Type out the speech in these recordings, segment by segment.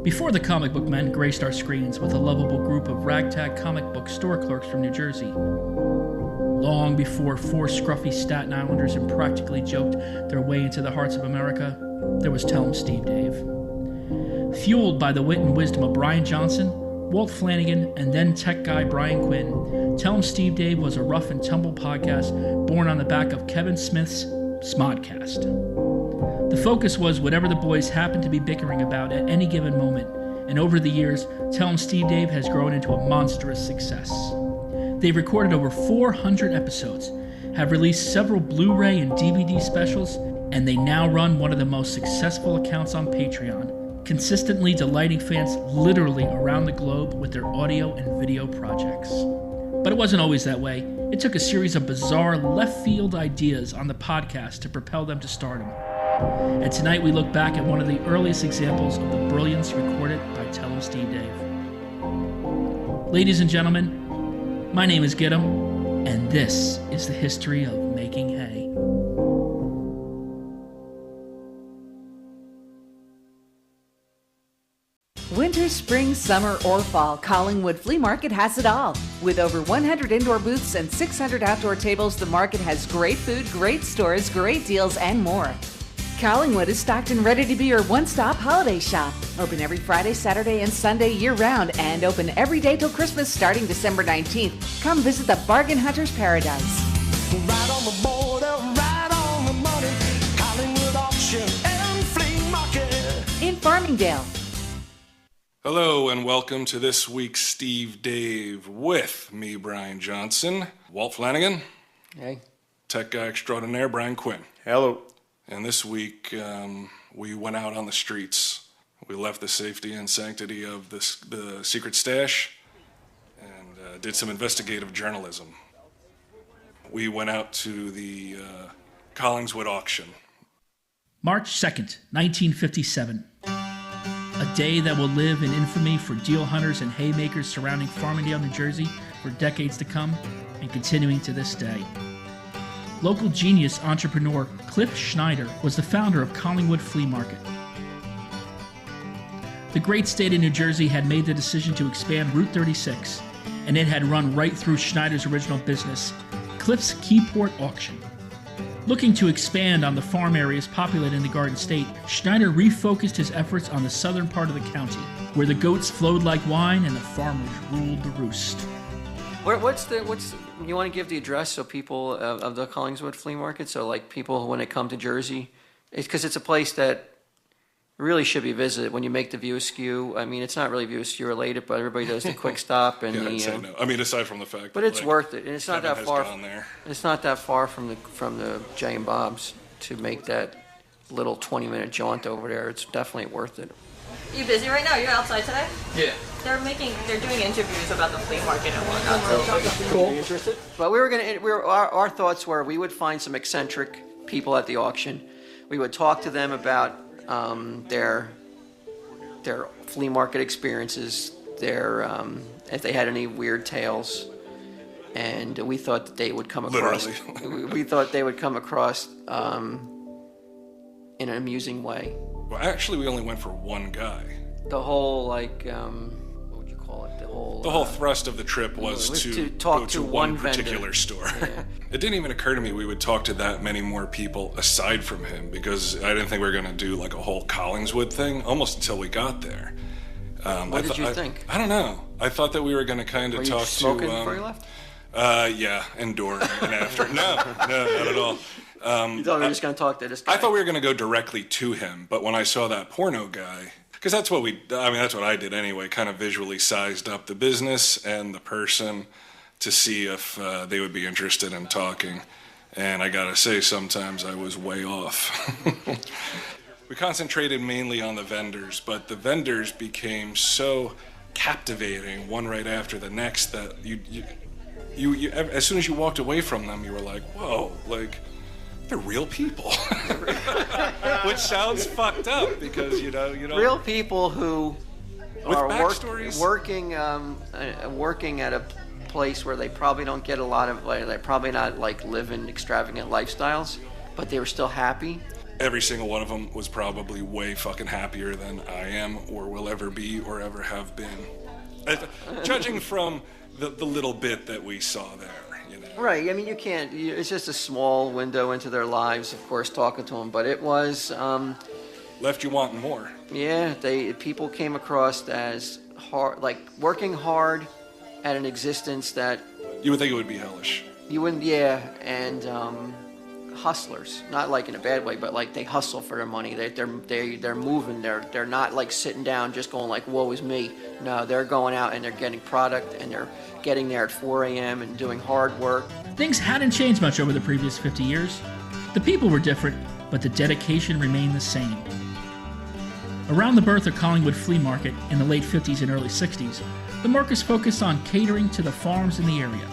Before the comic book men graced our screens with a lovable group of ragtag comic book store clerks from New Jersey, long before four scruffy Staten Islanders impractically joked their way into the hearts of America, there was Tell 'em Steve Dave. Fueled by the wit and wisdom of Brian Johnson, Walt Flanagan, and then tech guy Brian Quinn, Tell 'em Steve Dave was a rough and tumble podcast born on the back of Kevin Smith's Smodcast. The focus was whatever the boys happened to be bickering about at any given moment, and over the years, Tell 'em Steve Dave has grown into a monstrous success. They've recorded over 400 episodes, have released several Blu-ray and DVD specials, and they now run one of the most successful accounts on Patreon, consistently delighting fans literally around the globe with their audio and video projects. But it wasn't always that way. It took a series of bizarre left-field ideas on the podcast to propel them to stardom. And tonight we look back at one of the earliest examples of the brilliance recorded by Tell 'em Steve Dave. Ladies and gentlemen, my name is Git'em, and this is the history of making hay. Winter, spring, summer, or fall, Collingswood Flea Market has it all. With over 100 indoor booths and 600 outdoor tables, the market has great food, great stores, great deals, and more. Collingswood is stocked and ready to be your one-stop holiday shop. Open every Friday, Saturday, and Sunday year-round, and open every day till Christmas starting December 19th. Come visit the Bargain Hunter's Paradise. Right on the border, right on the money, Collingswood Auction and Flea Market. In Farmingdale. Hello and welcome to this week's Steve Dave with me, Brian Johnson, Walt Flanagan, Hey. tech guy extraordinaire, Brian Quinn. Hello. And this week we went out on the streets. We left the safety and sanctity of the secret stash and did some investigative journalism. We went out to the Collingswood auction. March 2nd, 1957. A day that will live in infamy for deal hunters and haymakers surrounding Farmingdale, New Jersey for decades to come, and continuing to this day. Local genius entrepreneur Cliff Schneider was the founder of Collingswood Flea Market. The great state of New Jersey had made the decision to expand Route 36, and it had run right through Schneider's original business, Cliff's Keyport Auction. Looking to expand on the farm areas populated in the Garden State, Schneider refocused his efforts on the southern part of the county, where the goats flowed like wine and the farmers ruled the roost. You want to give the address so people of the Collingswood Flea Market, so like people when they come to Jersey, because it's a place that really should be visited when you make the View Askew. I mean, it's not really View Askew related, but everybody does the quick stop and Yeah, I'd say no. I mean, aside from the fact but that it's worth it, and it's not Kevin that has far. gone there. It's not that far from the Jay and Bob's to make that little 20-minute jaunt over there. It's definitely worth it. You busy right now? You're outside today? Yeah. They're doing interviews about the flea market and whatnot. So Cool. Interested? But our thoughts were we would find some eccentric people at the auction. We would talk to them about their flea market experiences, if they had any weird tales, and we thought that they would come across. we thought they would come across in an amusing way. Well, actually, we only went for one guy. The whole what would you call it? The whole thrust of the trip was to talk go to one vendor. particular store. Yeah. It didn't even occur to me we would talk to that many more people aside from him, because I didn't think we were going to do like a whole Collingswood thing almost until we got there. What did you think? I don't know. I thought that we were going to kind of Were talk you smoking to. before you left? Yeah, and during and after. No, not at all. You thought we were just going to talk to this guy? I thought we were going to go directly to him, but when I saw that porno guy, because that's what that's what I did anyway, kind of visually sized up the business and the person to see if they would be interested in talking. And I gotta say, sometimes I was way off. We concentrated mainly on the vendors, but the vendors became so captivating, one right after the next, that you as soon as you walked away from them, you were like, whoa, like, they're real people. Which sounds fucked up because, you know. Real people who with are backstories. working at a place where they probably don't get a lot of, they're probably not like living extravagant lifestyles, but they were still happy. every single one of them was probably way fucking happier than I am or will ever be or ever have been. Judging from the little bit that we saw there, you know. Right. I mean, it's just a small window into their lives, of course, talking to them. But it was, Left you wanting more. yeah, people came across as hard, like working hard at an existence that You would think it would be hellish. you wouldn't, yeah, and hustlers, not like in a bad way, but like they hustle for their money. They're moving. They're not like sitting down just going like, woe is me. No, they're going out and they're getting product and they're getting there at 4 a.m. and doing hard work. Things hadn't changed much over the previous 50 years. The people were different, but the dedication remained the same. Around the birth of Collingswood Flea Market in the late 50s and early 60s, the markets focused on catering to the farms in the area.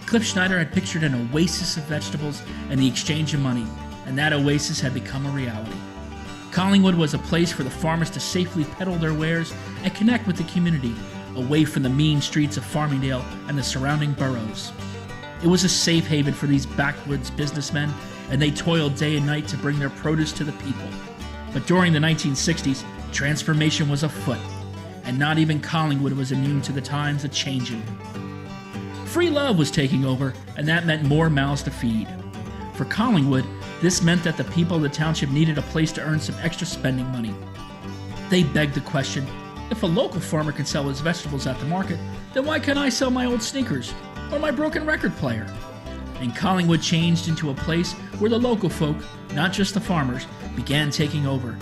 Cliff Schneider had pictured an oasis of vegetables and the exchange of money, and that oasis had become a reality. Collingswood was a place for the farmers to safely peddle their wares and connect with the community, away from the mean streets of Farmingdale and the surrounding boroughs. It was a safe haven for these backwoods businessmen, and they toiled day and night to bring their produce to the people. But during the 1960s, transformation was afoot, and not even Collingswood was immune to the times a-changin'. Free love was taking over, and that meant more mouths to feed. For Collingswood, this meant that the people of the township needed a place to earn some extra spending money. They begged the question, if a local farmer can sell his vegetables at the market, then why can't I sell my old sneakers or my broken record player? And Collingswood changed into a place where the local folk, not just the farmers, began taking over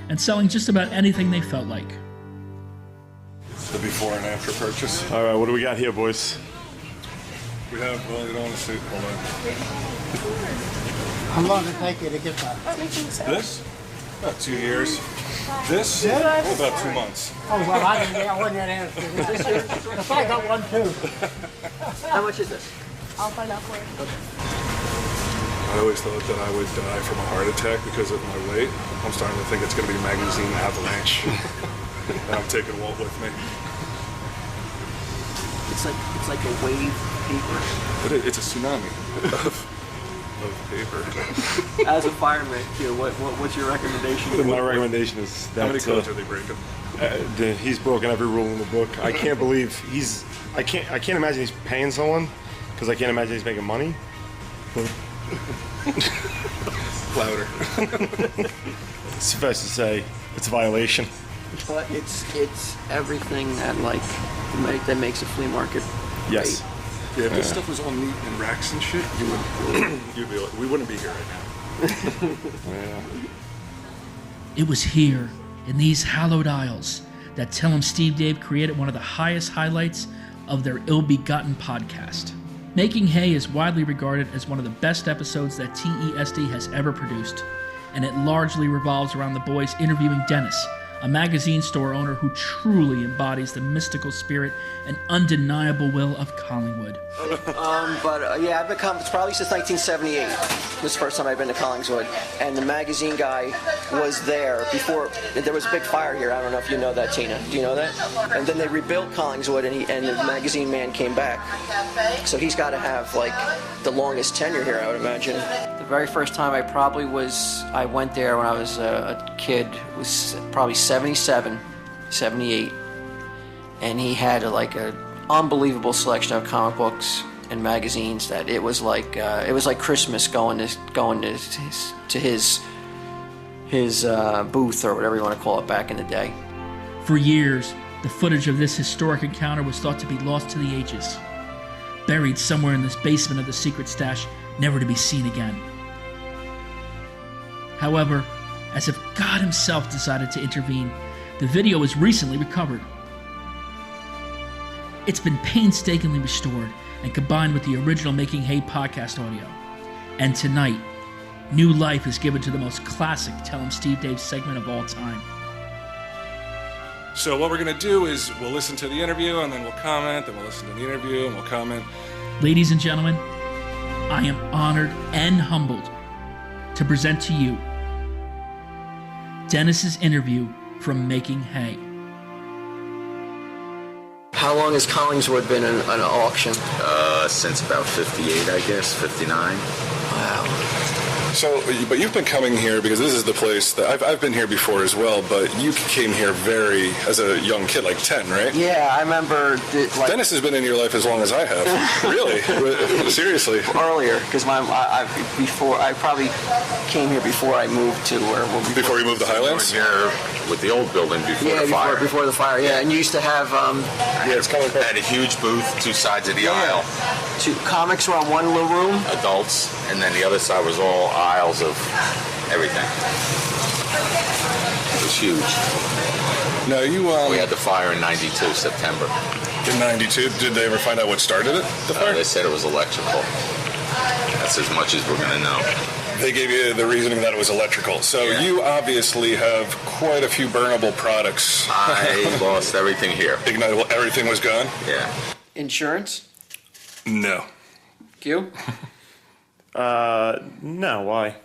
and selling just about anything they felt like. It's the before and after purchase. All right, what do we got here, boys? We have, well, you don't want to see, hold on. How long did it take you to get that? This? About 2 years. This? About 2 months. Oh, well, I wasn't that answer. If I got one too. How much is this? I'll find out for you. I always thought that I would die from a heart attack because of my weight. I'm starting to think it's going to be a magazine avalanche. And I'm taking Walt with me. It's like a wave paper. It's a tsunami of paper. As a fireman, what's your recommendation? My recommendation is that How many codes are they breaking? he's broken every rule in the book. I can't believe I can't imagine he's paying someone because I can't imagine he's making money. Louder. Suffice to say, it's a violation. But it's everything that that makes a flea market. Yes. Yeah, if this stuff was all neat in racks and shit, we wouldn't be here right now. Yeah. It was here, in these hallowed aisles, that Tell 'em Steve Dave created one of the highest highlights of their ill-begotten podcast. Making Hay is widely regarded as one of the best episodes that TESD has ever produced, and it largely revolves around the boys interviewing Dennis, a magazine store owner who truly embodies the mystical spirit and undeniable will of Collingswood. Yeah, I've been it's probably since 1978. This is the first time I've been to Collingswood, and the magazine guy was there before. There was a big fire here. I don't know if you know that, Tina. Do you know that? And then they rebuilt Collingswood, and the magazine man came back. So he's got to have like the longest tenure here, I would imagine. The very first time I went there when I was a kid was probably 77, 78, and he had an unbelievable selection of comic books and magazines that it was like Christmas going to his booth or whatever you want to call it back in the day. For years, the footage of this historic encounter was thought to be lost to the ages, buried somewhere in this basement of the secret stash, never to be seen again. However, as if God himself decided to intervene, the video was recently recovered. It's been painstakingly restored and combined with the original Making Hay podcast audio. And tonight, new life is given to the most classic Tell 'em Steve Dave segment of all time. So what we're going to do is we'll listen to the interview and then we'll comment, then we'll listen to the interview and we'll comment. Ladies and gentlemen, I am honored and humbled to present to you Dennis's interview from Making Hay. How long has Collingswood been in an auction? Since about 58, I guess, 59. Wow. So, but you've been coming here because this is the place that I've been here before as well, but you came here as a young kid, like 10, right? Yeah, I remember. Dennis has been in your life as long as I have. Really? Seriously? Earlier, because I probably came here before I moved to Before you moved to Highlands? Here with the old building before the fire. Before the fire, yeah. And you used to have... it's coming back. Had a huge booth, 2 sides of the aisle. Comics were on one little room? Adults, and then the other side was all aisles of everything. It was huge. No, We had the fire in 92, September. In 92? Did they ever find out what started it, the fire? They said it was electrical. That's as much as we're going to know. They gave you the reasoning that it was electrical. So you obviously have quite a few burnable products. I lost everything here. Ignitable, everything was gone? Yeah. Insurance? No. Q? No, why?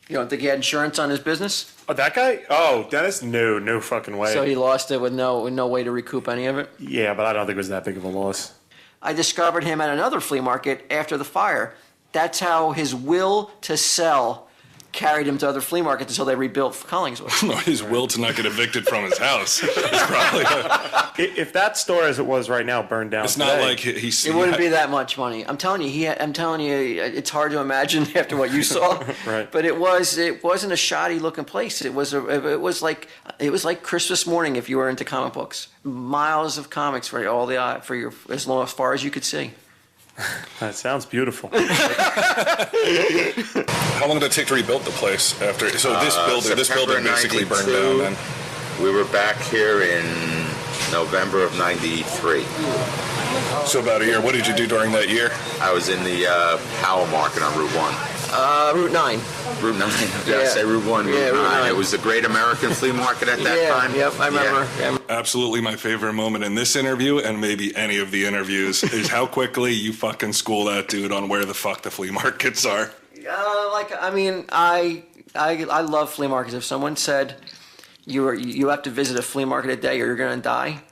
You don't think he had insurance on his business? Oh, that guy? Oh, Dennis? No fucking way. So he lost it with no way to recoup any of it? Yeah, but I don't think it was that big of a loss. I discovered him at another flea market after the fire. That's how his will to sell carried him to other flea markets until they rebuilt Collingswood. His will to not get evicted from his house. It's probably If that store as it was right now burned down, it's not like he's. It wouldn't be that much money. I'm telling you, it's hard to imagine after what you saw. Right. But it wasn't a shoddy looking place. It was like Christmas morning if you were into comic books. Miles of comics for your as far as you could see. That sounds beautiful. How long did it take to rebuild the place after? So this building basically burned down. Then we were back here in November of '93. So about a year. What did you do during that year? I was in the Powell Market on Route 1. Route 9. Route 9. Did I say Route 1? Yeah, Route 9. It was the Great American Flea Market at that time. Yep, I remember. Yeah. Absolutely my favorite moment in this interview, and maybe any of the interviews, is how quickly you fucking school that dude on where the fuck the flea markets are. I love flea markets. If someone said you have to visit a flea market a day or you're gonna die,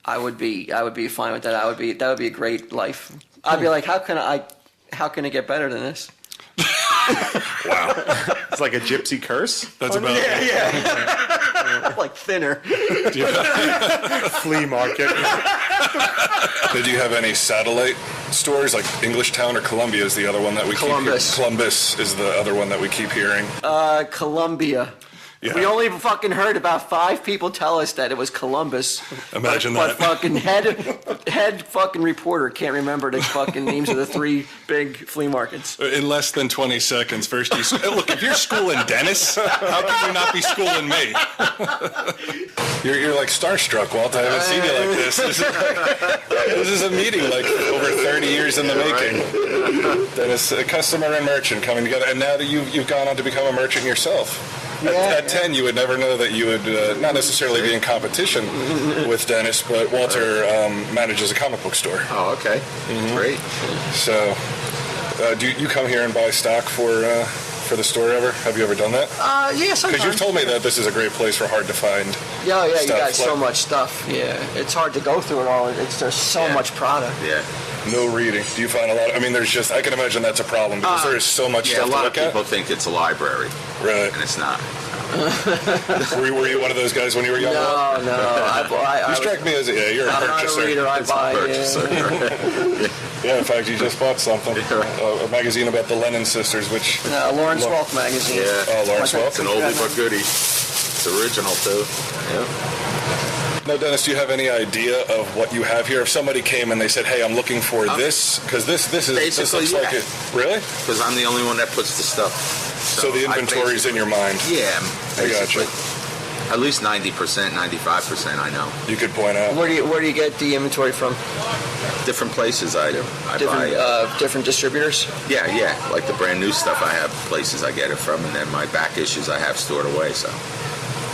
I would be fine with that. That would be a great life. I'd be like, how can it get better than this? Wow. It's like a gypsy curse. That's about like thinner. Flea market. Did you have any satellite stores like Englishtown or Columbia is the other one that we keep hearing? Columbus is the other one that we keep hearing. Columbia. Yeah. We only fucking heard about 5 people tell us that it was Columbus. Imagine but that. But fucking head fucking reporter can't remember the fucking names of the 3 big flea markets. In less than 20 seconds, first you look. If you're schooling Dennis, how can you not be schooling me? You're like starstruck, Walt. I haven't seen you like this. This is a meeting like over 30 years in the making. Dennis, a customer and merchant coming together, and now that you've gone on to become a merchant yourself. At 10, you would never know that you would not necessarily be in competition with Dennis, but Walter manages a comic book store. Oh, okay. Great. So, do you come here and buy stock for the store ever? Have you ever done that? Yeah, sometimes. Because you've told me that this is a great place for hard to find. Yeah, you stuff. got so much stuff. Yeah, it's hard to go through it all. There's so much product. Yeah. No reading. Do you find a lot? I mean, I can imagine that's a problem because there is so much stuff to look at. A lot of people think it's a library. Right. And it's not. Were you one of those guys when you were young? No. You strike me as you're a purchaser. I'm not a reader. I buy. Yeah, in fact, you just bought something. A magazine about the Lennon sisters, which... Lawrence Welk magazine. Yeah. Oh, Lawrence Welk. It's an oldie but goodie. It's original, too. Yeah. Now, Dennis, do you have any idea of what you have here? If somebody came and they said, "Hey, I'm looking for this," because this looks like it. Really? Because I'm the only one that puts the stuff. So the inventory's in your mind. Yeah, I got you. At least 90%, 95%, I know. You could point out. Where do you get the inventory from? Different places I buy. Different distributors? Yeah. Like the brand new stuff, I have places I get it from, and then my back issues I have stored away. So.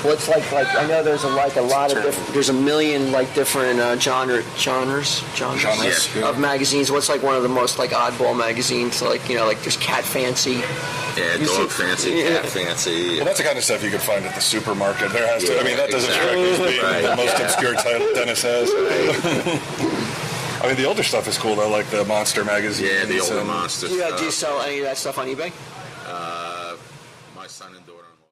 What's like I know there's a lot of different. There's a million different genres of magazines. What's like one of the most oddball magazines? Like there's Cat Fancy. Yeah, Dog Fancy, Cat Fancy. Well, that's the kind of stuff you could find at the supermarket. There has to. I mean, that doesn't strike me as being the most obscure title Dennis has. I mean, the older stuff is cool though, like the Monster magazine. Yeah, the older Monsters. Do you sell any of that stuff on eBay? my son and daughter.